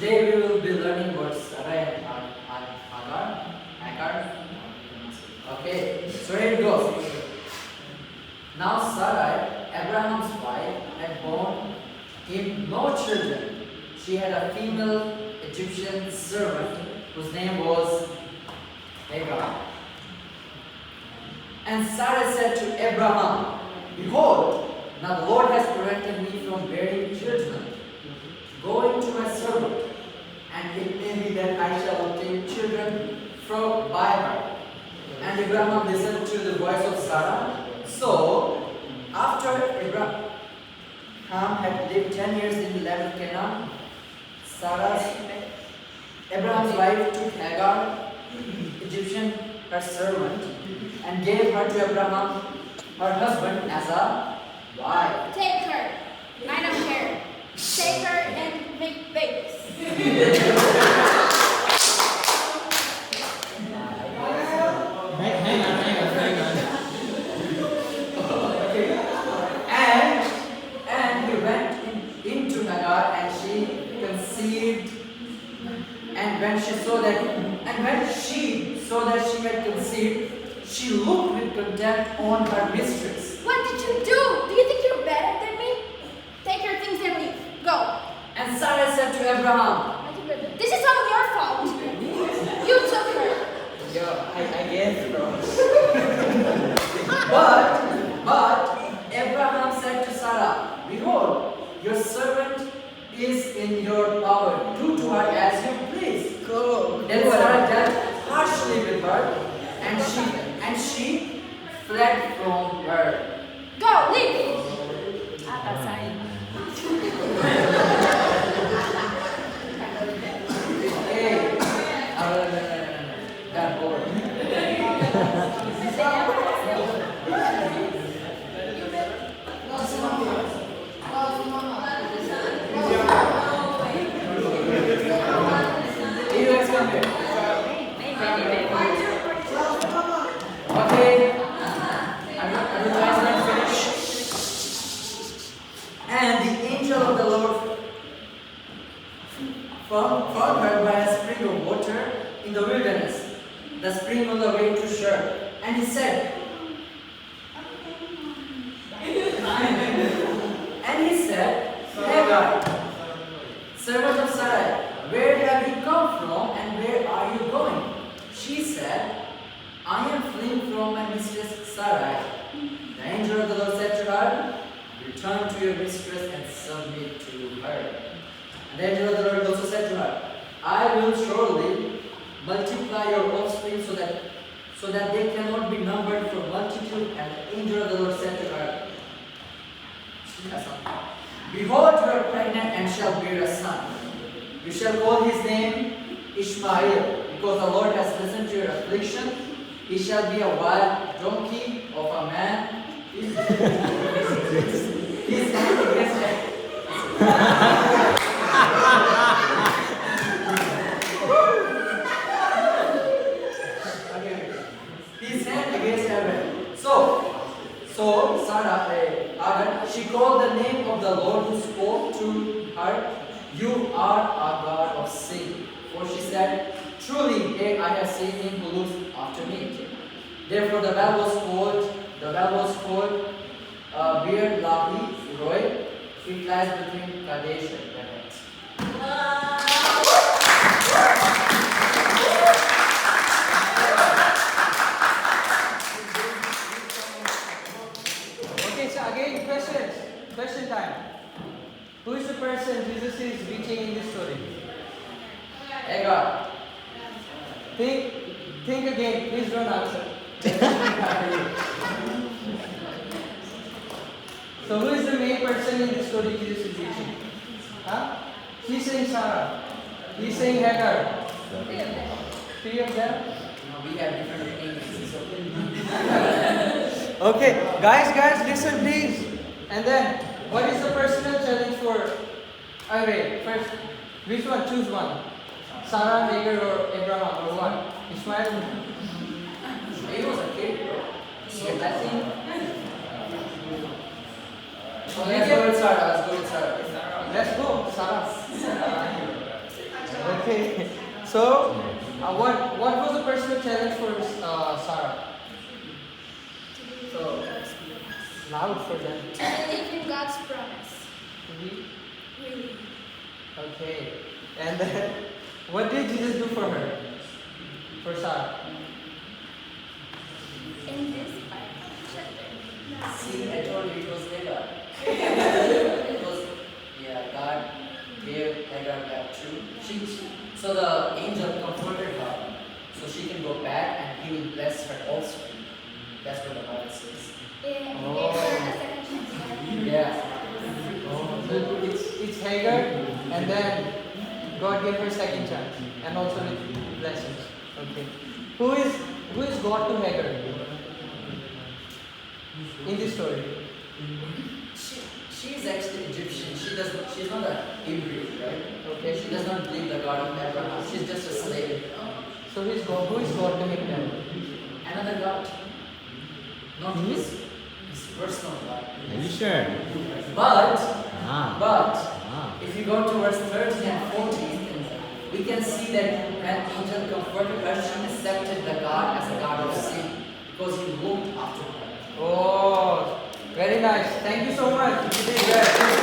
Today we will be learning about Sarah and Hagar. Okay, so here it goes. Now Sarai, Abraham's wife, had borne him no children. She had a female Egyptian servant whose name was Hagar. And Sarah said to Abraham, Behold, now the Lord has prevented me from bearing children. Go into my servant, and it may be that I shall obtain children by her. And Abraham listened to the voice of Sarah. So, after Abraham had lived 10 years in the land of Canaan, Abraham's wife took Hagar, Egyptian, her servant, and gave her to Abraham, her husband, as a wife. Take her. I don't care. Take her and make babies. Hang on. And he went into Hagar, and she conceived. And when she saw that she had conceived, she looked with contempt on her mistress. What did you do? Do you think you're better than me? Take your things and leave. Go. And Sarah said to Abraham, This is all your fault. You took her. I guess, bro. But Abraham said to Sarah, Behold, your servant is in your power. Do to her as you please. Go. Then Sarah dealt harshly with her, and she fled from her. Go, leave. Hey, that boy. You guys come here. Okay. Are you guys not finished? And the angel of the Lord found her by a spring of water in the wilderness, the spring on the way to Shur. And he said, Hagar, servant of Sarai, where have you come from and where are you going? She said, I am fleeing from my mistress Sarai. The angel of the Lord said to her, Return to your mistress and submit to her. And the angel of the Lord also said to her, I will surely multiply your offspring so that they cannot be numbered for multitude. And the angel of the Lord said to her, Behold, you are pregnant and shall bear a son. You shall call his name Ishmael, because the Lord has listened to your affliction. He shall be a wild donkey of a man. His hand against his hand against heaven. So Sarah, Agar, she called the name of the Lord who spoke to her, You are a God of sin. For she said, Truly, I have seen him who looks after me. Therefore the well was called Beer Lahi Roy. It lies between Kadesh and Benet. Okay, so again, questions. Question time. Who is the person Jesus is reaching in this story? Hagar. Think again. Please don't answer. So who is the main person in this story Jesus is reaching? Huh? She's saying Sarah. He's saying Hagar. Three of them? We have different opinions. Okay, guys, listen please. And then, what is the personal challenge for? Okay, first, which one? Choose one. Sarah, Hagar, or Abraham, or what? Ishmael. He was a kid, bro. See a blessing. Let's go with Sarah. Let's go, Sarah. Okay. So, what was the personal challenge for Sarah? So, Loud for them. To believe in God's promise. Really? Really. Okay. And then, what did Jesus do for her? For Sarah? In this Bible chapter. see, I told you it was Hagar. It was, yeah, God gave Hagar back too. So the angel comforted her, so she can go back and he will bless her offspring. That's what the Bible says. He Oh. gave her a second chance. Yeah. Oh, so it's Hagar, and then God gave her second chance, and also with blessings. Okay. Who is God to Hagar in this story? She is actually Egyptian. She's not a Hebrew, right? Okay. She does not believe the God of Abraham. She's just a slave. So who is God to Hagar? Another God. Not his personal God. Are you sure? But Ah. if you go to verse 13 and 14, we can see that when angel comforted her, she accepted the God as a God of sin because he looked after her. Oh, very nice. Thank you so much. You did well.